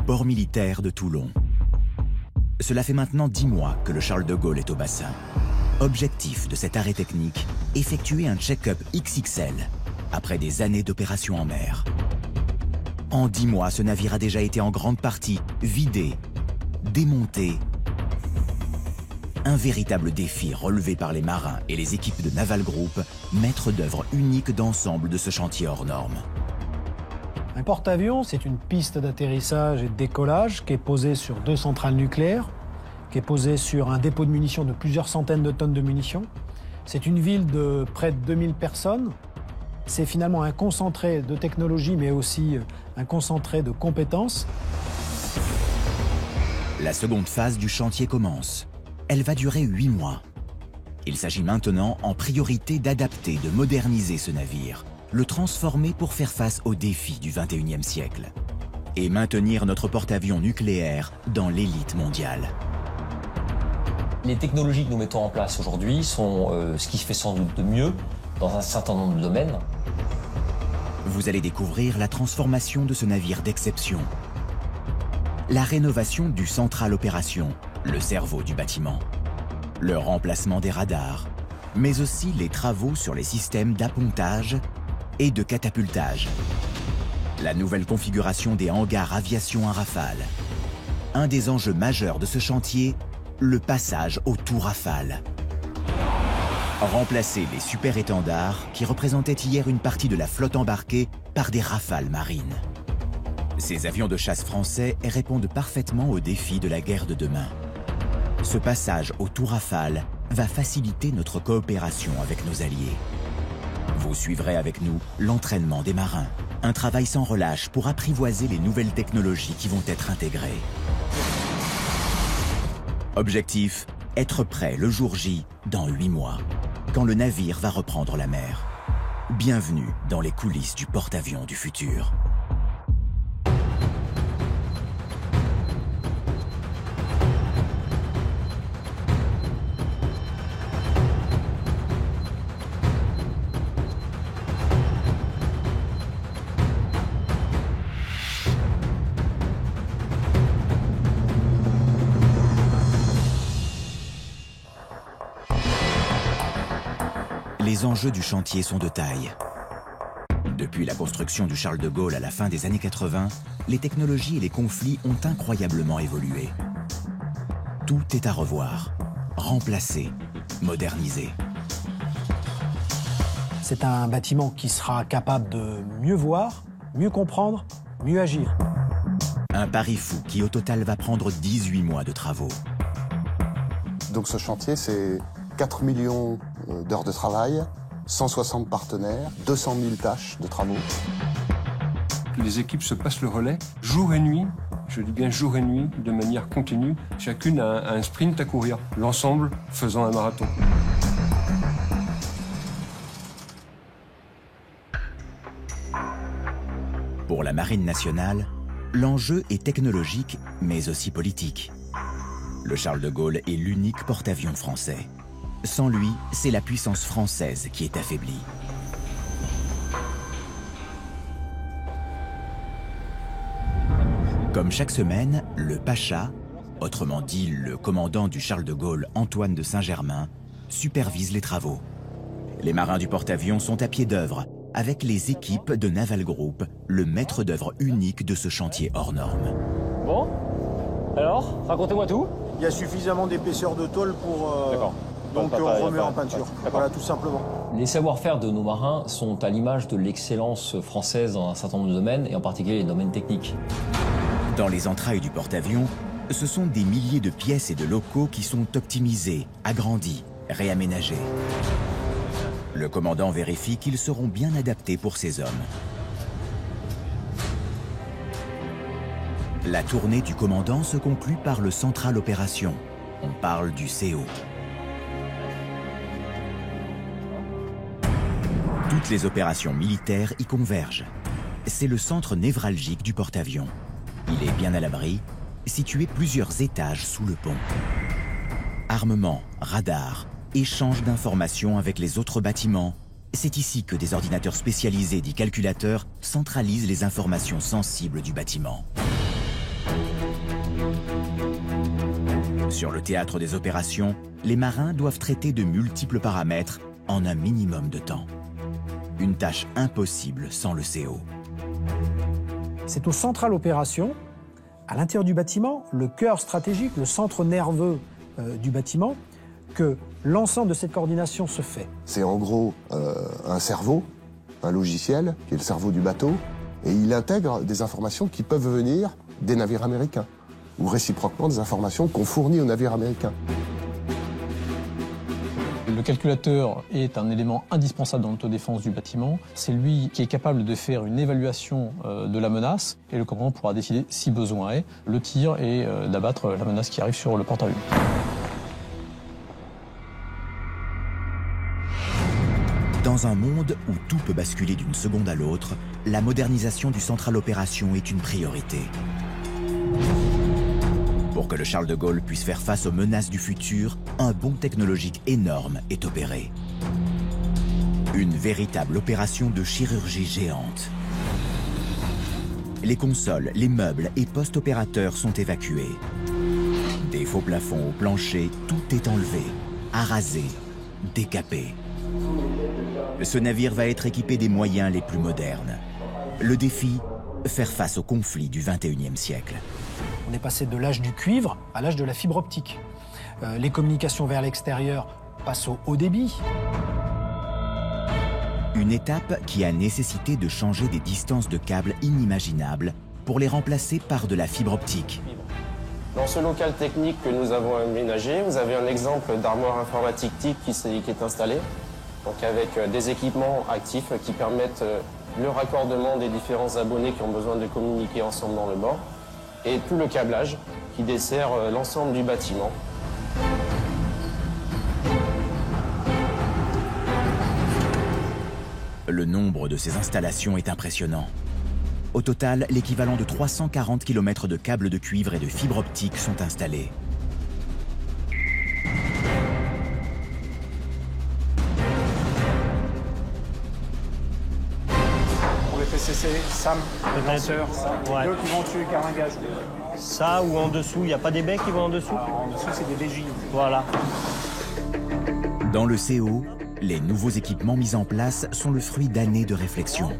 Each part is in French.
port militaire de Toulon. Cela fait maintenant 10 mois que le Charles de Gaulle est au bassin. Objectif de cet arrêt technique, effectuer un check-up XXL après des années d'opérations en mer. En 10 mois, ce navire a déjà été en grande partie vidé, démonté. Un véritable défi relevé par les marins et les équipes de Naval Group, maître d'œuvre unique d'ensemble de ce chantier hors norme. Un porte-avions, c'est une piste d'atterrissage et de décollage qui est posée sur 2 centrales nucléaires, qui est posée sur un dépôt de munitions de plusieurs centaines de tonnes de munitions. C'est une ville de près de 2000 personnes. C'est finalement un concentré de technologie, mais aussi un concentré de compétences. La seconde phase du chantier commence. Elle va durer 8 mois. Il s'agit maintenant en priorité d'adapter, de moderniser ce navire, le transformer pour faire face aux défis du XXIe siècle et maintenir notre porte-avions nucléaire dans l'élite mondiale. Les technologies que nous mettons en place aujourd'hui sont ce qui se fait sans doute de mieux dans un certain nombre de domaines. Vous allez découvrir la transformation de ce navire d'exception, la rénovation du central opération, le cerveau du bâtiment, le remplacement des radars, mais aussi les travaux sur les systèmes d'appontage et de catapultage. La nouvelle configuration des hangars aviation à Rafale. Un des enjeux majeurs de ce chantier, le passage au tout Rafale. Remplacer les super-étendards qui représentaient hier une partie de la flotte embarquée par des Rafales marines. Ces avions de chasse français répondent parfaitement aux défis de la guerre de demain. Ce passage au tout Rafale va faciliter notre coopération avec nos alliés. Vous suivrez avec nous l'entraînement des marins, un travail sans relâche pour apprivoiser les nouvelles technologies qui vont être intégrées. Objectif, être prêt le jour J dans 8 mois, quand le navire va reprendre la mer. Bienvenue dans les coulisses du porte-avions du futur. Les enjeux du chantier sont de taille. Depuis la construction du Charles de Gaulle à la fin des années 80, les technologies et les conflits ont incroyablement évolué. Tout est à revoir, remplacer, moderniser. C'est un bâtiment qui sera capable de mieux voir, mieux comprendre, mieux agir. Un pari fou qui au total va prendre 18 mois de travaux. Donc ce chantier, c'est 4 millions d'heures de travail, 160 partenaires, 200 000 tâches de travaux. Les équipes se passent le relais jour et nuit, je dis bien jour et nuit, de manière continue. Chacune a un sprint à courir, l'ensemble faisant un marathon. Pour la Marine nationale, l'enjeu est technologique, mais aussi politique. Le Charles de Gaulle est l'unique porte-avions français. Sans lui, c'est la puissance française qui est affaiblie. Comme chaque semaine, le Pacha, autrement dit le commandant du Charles de Gaulle, Antoine de Saint-Germain, supervise les travaux. Les marins du porte-avions sont à pied d'œuvre, avec les équipes de Naval Group, le maître d'œuvre unique de ce chantier hors norme. Bon, alors, racontez-moi tout. Il y a suffisamment d'épaisseur de tôle pour... D'accord. Donc on remet en peinture, voilà, tout simplement. Les savoir-faire de nos marins sont à l'image de l'excellence française dans un certain nombre de domaines, et en particulier les domaines techniques. Dans les entrailles du porte-avions, ce sont des milliers de pièces et de locaux qui sont optimisés, agrandis, réaménagés. Le commandant vérifie qu'ils seront bien adaptés pour ces hommes. La tournée du commandant se conclut par le central opération. On parle du CO. Toutes les opérations militaires y convergent. C'est le centre névralgique du porte-avions. Il est bien à l'abri, situé plusieurs étages sous le pont. Armement, radar, échange d'informations avec les autres bâtiments. C'est ici que des ordinateurs spécialisés dits calculateurs centralisent les informations sensibles du bâtiment. Sur le théâtre des opérations, les marins doivent traiter de multiples paramètres en un minimum de temps. Une tâche impossible sans le CO. C'est aux centrales opérations, à l'intérieur du bâtiment, le cœur stratégique, le centre nerveux du bâtiment, que l'ensemble de cette coordination se fait. C'est en gros un cerveau, un logiciel, qui est le cerveau du bateau, et il intègre des informations qui peuvent venir des navires américains, ou réciproquement des informations qu'on fournit aux navires américains. Le calculateur est un élément indispensable dans l'autodéfense du bâtiment. C'est lui qui est capable de faire une évaluation de la menace et le commandant pourra décider, si besoin est, le tir et d'abattre la menace qui arrive sur le porte-avions. Dans un monde où tout peut basculer d'une seconde à l'autre, la modernisation du central opération est une priorité. Pour que le Charles de Gaulle puisse faire face aux menaces du futur, un bond technologique énorme est opéré. Une véritable opération de chirurgie géante. Les consoles, les meubles et post-opérateurs sont évacués. Des faux plafonds au plancher, tout est enlevé, arasé, décapé. Ce navire va être équipé des moyens les plus modernes. Le défi, faire face aux conflits du XXIe siècle. On est passé de l'âge du cuivre à l'âge de la fibre optique. Les communications vers l'extérieur passent au haut débit. Une étape qui a nécessité de changer des distances de câbles inimaginables pour les remplacer par de la fibre optique. Dans ce local technique que nous avons aménagé, vous avez un exemple d'armoire informatique TIC qui est installé, donc avec des équipements actifs qui permettent le raccordement des différents abonnés qui ont besoin de communiquer ensemble dans le bord, et tout le câblage qui dessert l'ensemble du bâtiment. Le nombre de ces installations est impressionnant. Au total, l'équivalent de 340 km de câbles de cuivre et de fibre optique sont installés. Pour les PCC, SAM, les lanceurs, Ouais. eux qui vont tuer les carlingages. Ça ou en dessous, il n'y a pas des becs qui vont en dessous? En dessous, c'est des BJ. Voilà. Dans le CO, les nouveaux équipements mis en place sont le fruit d'années de réflexion.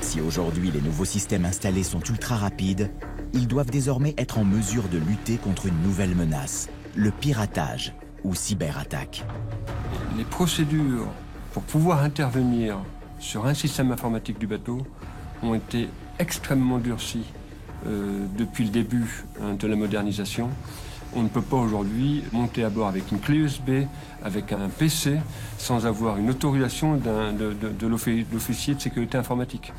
Si aujourd'hui les nouveaux systèmes installés sont ultra rapides, ils doivent désormais être en mesure de lutter contre une nouvelle menace, le piratage ou cyberattaque. Les procédures pour pouvoir intervenir sur un système informatique du bateau ont été extrêmement durcies depuis le début de la modernisation. On ne peut pas aujourd'hui monter à bord avec une clé USB, avec un PC, sans avoir une autorisation de l'officier de sécurité informatique,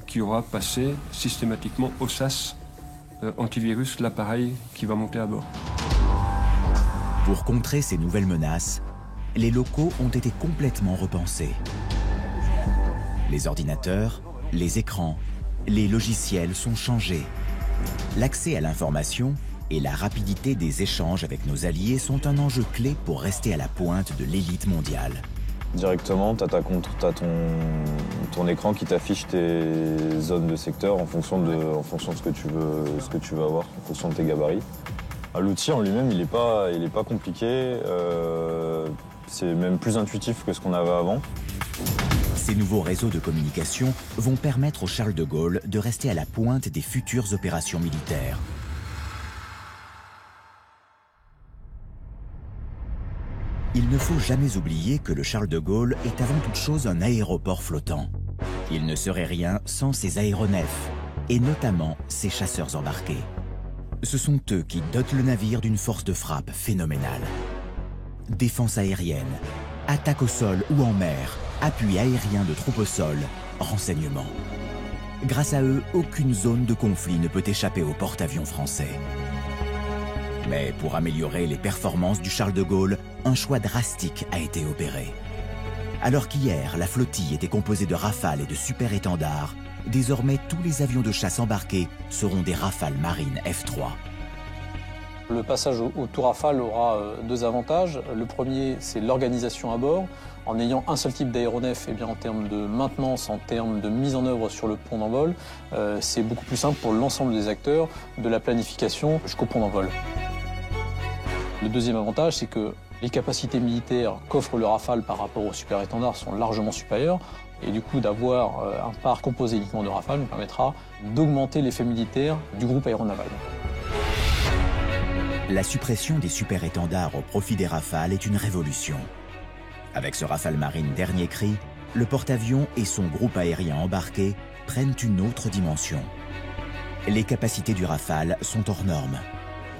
qui aura passé systématiquement au SAS antivirus l'appareil qui va monter à bord. Pour contrer ces nouvelles menaces, les locaux ont été complètement repensés. Les ordinateurs, les écrans, les logiciels sont changés. L'accès à l'information et la rapidité des échanges avec nos alliés sont un enjeu clé pour rester à la pointe de l'élite mondiale. Directement, tu as ton écran qui t'affiche tes zones de secteur en fonction de ce que tu veux avoir, en fonction de tes gabarits. L'outil en lui-même, il est pas compliqué. C'est même plus intuitif que ce qu'on avait avant. Ces nouveaux réseaux de communication vont permettre au Charles de Gaulle de rester à la pointe des futures opérations militaires. Il ne faut jamais oublier que le Charles de Gaulle est avant toute chose un aéroport flottant. Il ne serait rien sans ses aéronefs, et notamment ses chasseurs embarqués. Ce sont eux qui dotent le navire d'une force de frappe phénoménale. Défense aérienne, attaque au sol ou en mer, appui aérien de troupes au sol, renseignement. Grâce à eux, aucune zone de conflit ne peut échapper aux porte-avions français. Mais pour améliorer les performances du Charles de Gaulle, un choix drastique a été opéré. Alors qu'hier, la flottille était composée de Rafales et de super-étendards, désormais tous les avions de chasse embarqués seront des Rafales marines F3. Le passage au tout Rafale aura deux avantages. Le premier, c'est l'organisation à bord. En ayant un seul type d'aéronef, en termes de maintenance, en termes de mise en œuvre sur le pont d'envol, c'est beaucoup plus simple pour l'ensemble des acteurs, de la planification jusqu'au pont d'envol. Le deuxième avantage, c'est que les capacités militaires qu'offre le Rafale par rapport au super-étendard sont largement supérieures. Et du coup, d'avoir un parc composé uniquement de Rafale nous permettra d'augmenter l'effet militaire du groupe aéronaval. La suppression des super-étendards au profit des Rafales est une révolution. Avec ce Rafale Marine dernier cri, le porte-avions et son groupe aérien embarqué prennent une autre dimension. Les capacités du Rafale sont hors normes.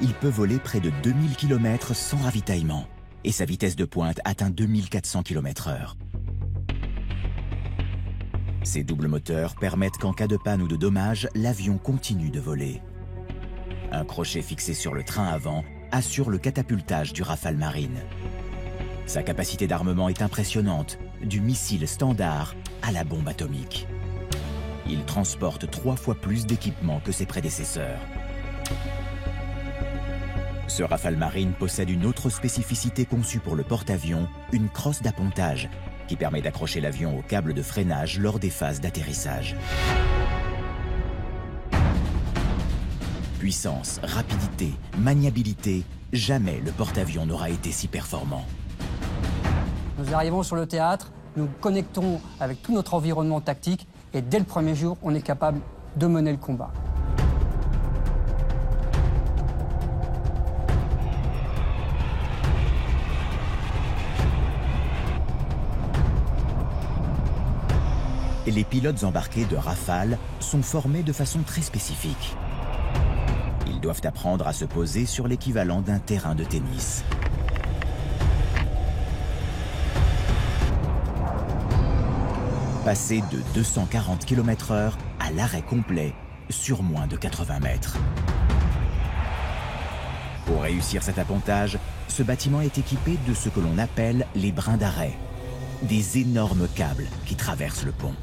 Il peut voler près de 2000 km sans ravitaillement et sa vitesse de pointe atteint 2400 km/h. Ces doubles moteurs permettent qu'en cas de panne ou de dommage, l'avion continue de voler. Un crochet fixé sur le train avant assure le catapultage du Rafale Marine. Sa capacité d'armement est impressionnante, du missile standard à la bombe atomique. Il transporte 3 fois plus d'équipement que ses prédécesseurs. Ce Rafale Marine possède une autre spécificité conçue pour le porte-avions, une crosse d'appontage, qui permet d'accrocher l'avion au câble de freinage lors des phases d'atterrissage. Puissance, rapidité, maniabilité, jamais le porte-avions n'aura été si performant. Nous arrivons sur le théâtre, nous connectons avec tout notre environnement tactique et dès le premier jour, on est capable de mener le combat. Les pilotes embarqués de Rafale sont formés de façon très spécifique. Ils doivent apprendre à se poser sur l'équivalent d'un terrain de tennis. Passer de 240 km/h à l'arrêt complet sur moins de 80 mètres. Pour réussir cet appontage, ce bâtiment est équipé de ce que l'on appelle les brins d'arrêt, des énormes câbles qui traversent le pont.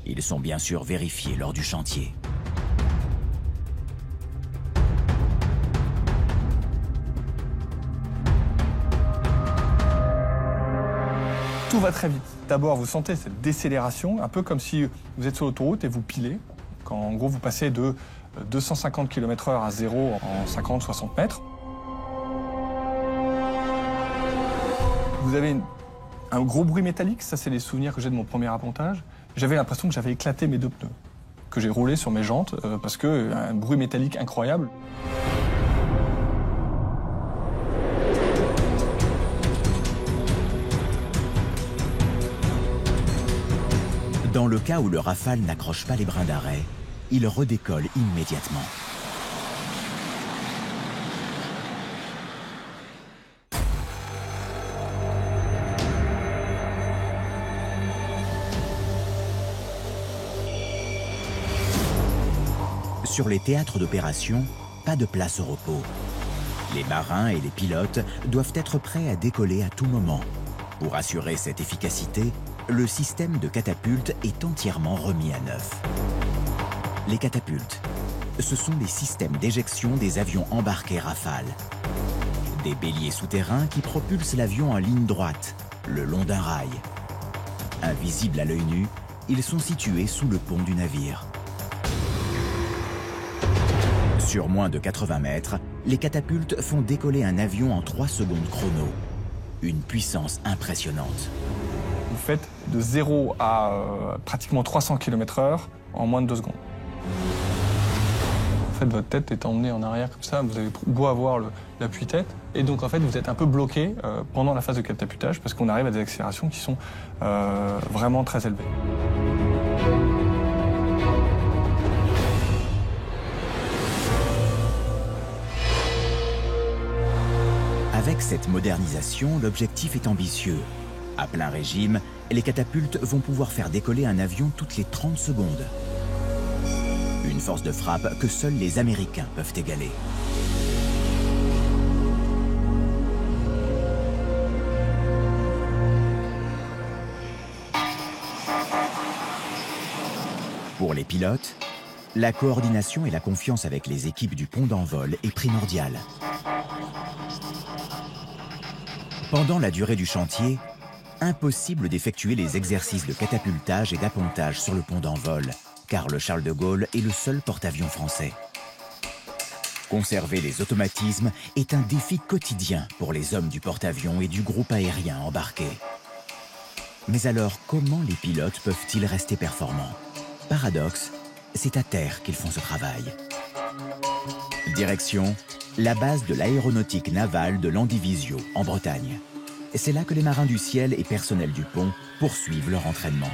Ils sont bien sûr vérifiés lors du chantier. Tout va très vite. D'abord, vous sentez cette décélération, un peu comme si vous êtes sur l'autoroute et vous pilez. Quand en gros vous passez de 250 km/h à 0 en 50-60 mètres. Vous avez un gros bruit métallique, ça c'est les souvenirs que j'ai de mon premier appontage. J'avais l'impression que j'avais éclaté mes 2 pneus, que j'ai roulé sur mes jantes parce que un bruit métallique incroyable. Dans le cas où le Rafale n'accroche pas les brins d'arrêt, il redécolle immédiatement. Sur les théâtres d'opération, pas de place au repos. Les marins et les pilotes doivent être prêts à décoller à tout moment. Pour assurer cette efficacité, le système de catapulte est entièrement remis à neuf. Les catapultes, ce sont les systèmes d'éjection des avions embarqués Rafale. Des béliers souterrains qui propulsent l'avion en ligne droite, le long d'un rail. Invisibles à l'œil nu, ils sont situés sous le pont du navire. Sur moins de 80 mètres, les catapultes font décoller un avion en 3 secondes chrono. Une puissance impressionnante. Vous faites de 0 à pratiquement 300 km/h en moins de 2 secondes. En fait, votre tête est emmenée en arrière comme ça, vous avez beau avoir l'appui-tête, et donc en fait vous êtes un peu bloqué pendant la phase de catapultage parce qu'on arrive à des accélérations qui sont vraiment très élevées. Avec cette modernisation, l'objectif est ambitieux. À plein régime, les catapultes vont pouvoir faire décoller un avion toutes les 30 secondes. Une force de frappe que seuls les Américains peuvent égaler. Pour les pilotes, la coordination et la confiance avec les équipes du pont d'envol est primordiale. Pendant la durée du chantier, impossible d'effectuer les exercices de catapultage et d'appontage sur le pont d'envol, car le Charles de Gaulle est le seul porte-avions français. Conserver les automatismes est un défi quotidien pour les hommes du porte-avions et du groupe aérien embarqué. Mais alors, comment les pilotes peuvent-ils rester performants? Paradoxe, c'est à terre qu'ils font ce travail. Direction, la base de l'aéronautique navale de Landivisiau, en Bretagne. C'est là que les marins du ciel et personnel du pont poursuivent leur entraînement.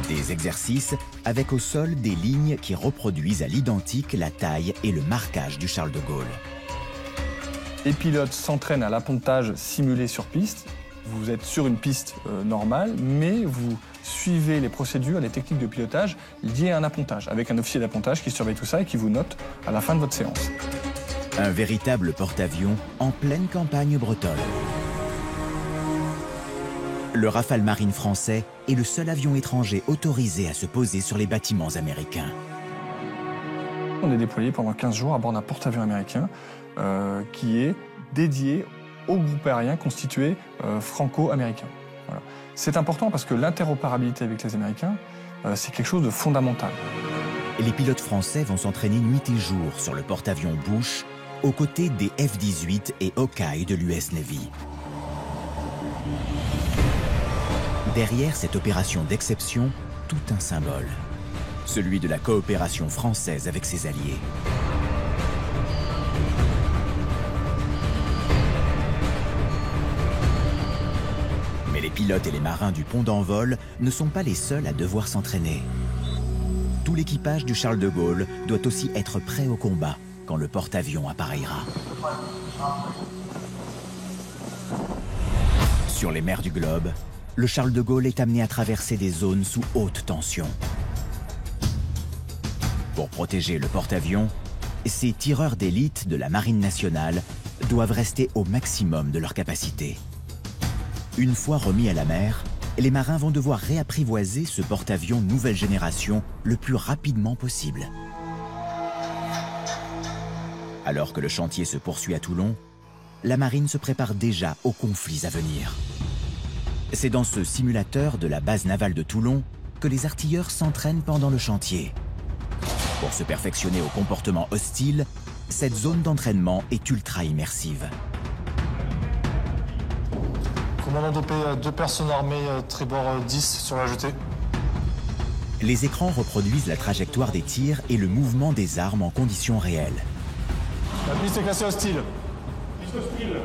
Des exercices avec au sol des lignes qui reproduisent à l'identique la taille et le marquage du Charles de Gaulle. Les pilotes s'entraînent à l'appontage simulé sur piste. Vous êtes sur une piste normale, mais vous suivez les procédures, les techniques de pilotage liées à un appontage, avec un officier d'appontage qui surveille tout ça et qui vous note à la fin de votre séance. Un véritable porte-avions en pleine campagne bretonne. Le Rafale Marine français est le seul avion étranger autorisé à se poser sur les bâtiments américains. On est déployé pendant 15 jours à bord d'un porte-avions américain qui est dédié au groupe aérien constitué franco-américain. Voilà. C'est important parce que l'interopérabilité avec les Américains, c'est quelque chose de fondamental. Les pilotes français vont s'entraîner nuit et jour sur le porte-avions Bush, aux côtés des F-18 et Hawkeye de l'US Navy. Derrière cette opération d'exception, tout un symbole. Celui de la coopération française avec ses alliés. Mais les pilotes et les marins du pont d'envol ne sont pas les seuls à devoir s'entraîner. Tout l'équipage du Charles de Gaulle doit aussi être prêt au combat quand le porte-avions appareillera. Sur les mers du globe, le Charles de Gaulle est amené à traverser des zones sous haute tension. Pour protéger le porte-avions, ces tireurs d'élite de la Marine nationale doivent rester au maximum de leur capacité. Une fois remis à la mer, les marins vont devoir réapprivoiser ce porte-avions nouvelle génération le plus rapidement possible. Alors que le chantier se poursuit à Toulon, la marine se prépare déjà aux conflits à venir. C'est dans ce simulateur de la base navale de Toulon que les artilleurs s'entraînent pendant le chantier. Pour se perfectionner au comportement hostile, cette zone d'entraînement est ultra immersive. Commandant dopé, 2 personnes armées, tribord 10 sur la jetée. Les écrans reproduisent la trajectoire des tirs et le mouvement des armes en conditions réelles. La piste est classée hostile. Piste hostile.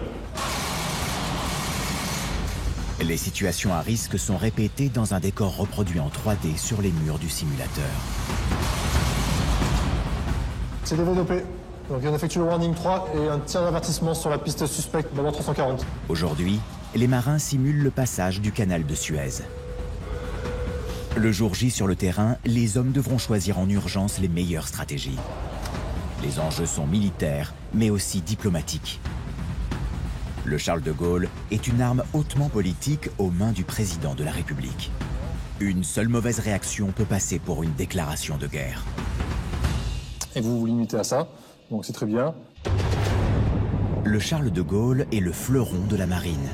Les situations à risque sont répétées dans un décor reproduit en 3D sur les murs du simulateur. CDV dopé. Donc on effectue le warning 3 et un tir d'avertissement sur la piste suspecte d'abord 340. Aujourd'hui, les marins simulent le passage du canal de Suez. Le jour J sur le terrain, les hommes devront choisir en urgence les meilleures stratégies. Les enjeux sont militaires, mais aussi diplomatiques. Le Charles de Gaulle est une arme hautement politique aux mains du président de la République. Une seule mauvaise réaction peut passer pour une déclaration de guerre. Et vous vous limitez à ça, donc c'est très bien. Le Charles de Gaulle est le fleuron de la marine.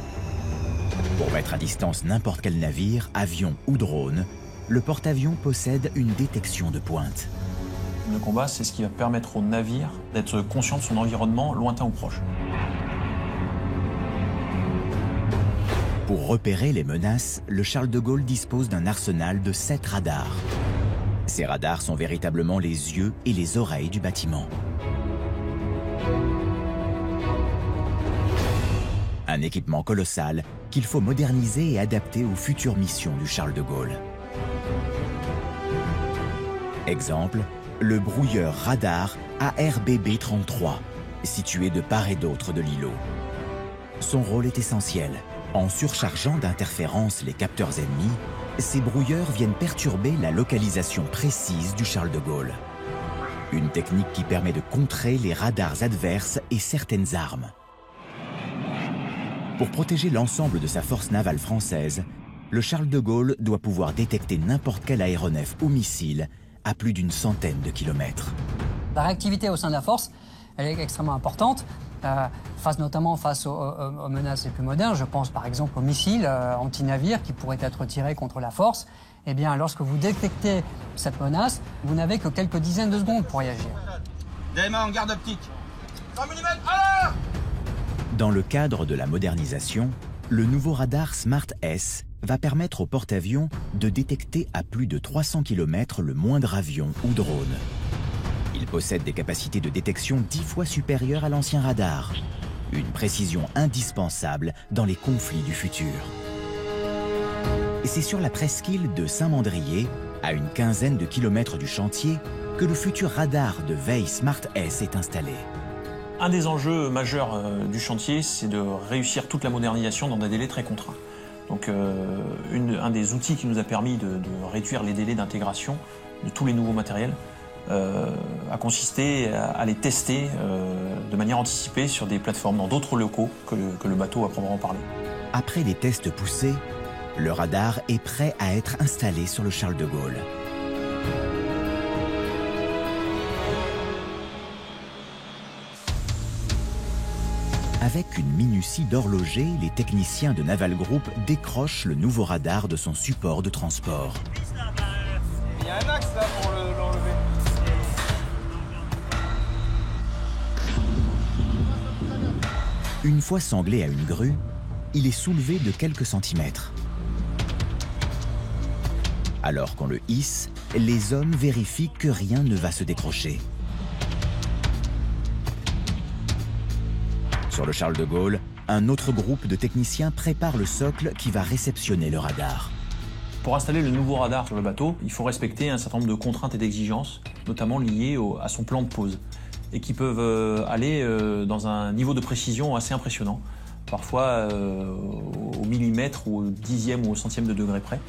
Pour mettre à distance n'importe quel navire, avion ou drone, le porte-avions possède une détection de pointe. Le combat, c'est ce qui va permettre au navire d'être conscient de son environnement, lointain ou proche. Pour repérer les menaces, le Charles de Gaulle dispose d'un arsenal de 7 radars. Ces radars sont véritablement les yeux et les oreilles du bâtiment. Un équipement colossal qu'il faut moderniser et adapter aux futures missions du Charles de Gaulle. Exemple, le brouilleur radar ARBB-33, situé de part et d'autre de l'îlot. Son rôle est essentiel. En surchargeant d'interférences les capteurs ennemis, ces brouilleurs viennent perturber la localisation précise du Charles de Gaulle. Une technique qui permet de contrer les radars adverses et certaines armes. Pour protéger l'ensemble de sa force navale française, le Charles de Gaulle doit pouvoir détecter n'importe quel aéronef ou missile à plus d'une centaine de kilomètres. La réactivité au sein de la force, elle est extrêmement importante. Notamment face aux menaces les plus modernes. Je pense par exemple aux missiles anti-navires qui pourraient être tirés contre la force. Eh bien, lorsque vous détectez cette menace, vous n'avez que quelques dizaines de secondes pour y agir. DMA en garde optique. 100 mm à l'heure. Dans le cadre de la modernisation, le nouveau radar Smart S va permettre au porte-avions de détecter à plus de 300 km le moindre avion ou drone. Il possède des capacités de détection 10 fois supérieures à l'ancien radar. Une précision indispensable dans les conflits du futur. Et c'est sur la presqu'île de Saint-Mandrier, à une quinzaine de kilomètres du chantier, que le futur radar de veille Smart S est installé. Un des enjeux majeurs du chantier, c'est de réussir toute la modernisation dans des délais très contraints. Donc un des outils qui nous a permis de réduire les délais d'intégration de tous les nouveaux matériels a consisté à les tester de manière anticipée sur des plateformes dans d'autres locaux que le bateau à proprement parler. Après les tests poussés, le radar est prêt à être installé sur le Charles de Gaulle. Avec une minutie d'horloger, les techniciens de Naval Group décrochent le nouveau radar de son support de transport. Il y a un axe là pour l'enlever. Une fois sanglé à une grue, il est soulevé de quelques centimètres. Alors qu'on le hisse, les hommes vérifient que rien ne va se décrocher. Sur le Charles de Gaulle, un autre groupe de techniciens prépare le socle qui va réceptionner le radar. Pour installer le nouveau radar sur le bateau, il faut respecter un certain nombre de contraintes et d'exigences, notamment liées à son plan de pose, et qui peuvent aller dans un niveau de précision assez impressionnant, parfois au millimètre ou au dixième ou au centième de degré près.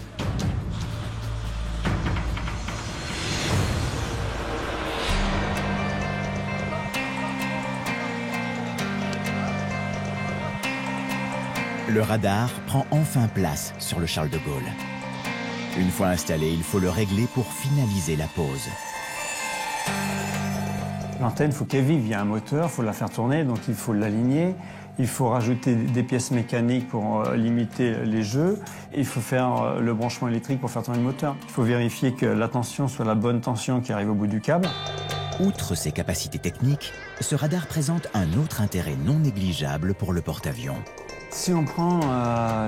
Le radar prend enfin place sur le Charles de Gaulle. Une fois installé, il faut le régler pour finaliser la pose. L'antenne, il faut qu'elle vive. Il y a un moteur, il faut la faire tourner, donc il faut l'aligner. Il faut rajouter des pièces mécaniques pour limiter les jeux. Il faut faire le branchement électrique pour faire tourner le moteur. Il faut vérifier que la tension soit la bonne tension qui arrive au bout du câble. Outre ses capacités techniques, ce radar présente un autre intérêt non négligeable pour le porte-avions. Si on prend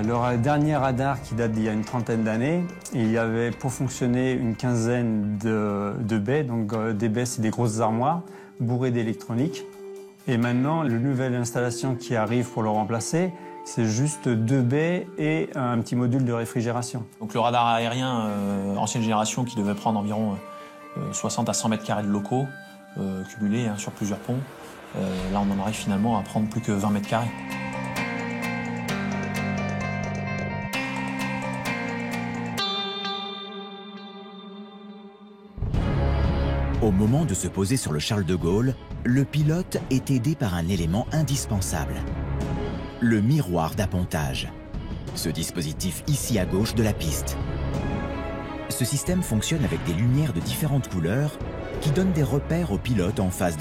le dernier radar qui date d'il y a une trentaine d'années, il y avait pour fonctionner une quinzaine de baies. Donc des baies, c'est des grosses armoires bourrées d'électronique. Et maintenant, la nouvelle installation qui arrive pour le remplacer, c'est juste 2 baies et un petit module de réfrigération. Donc le radar aérien ancienne génération qui devait prendre environ 60 à 100 mètres carrés de locaux cumulés sur plusieurs ponts, là on en arrive finalement à prendre plus que 20 mètres carrés. Au moment de se poser sur le Charles de Gaulle, le pilote est aidé par un élément indispensable, le miroir d'appontage. Ce dispositif ici à gauche de la piste. Ce système fonctionne avec des lumières de différentes couleurs qui donnent des repères au pilote en phase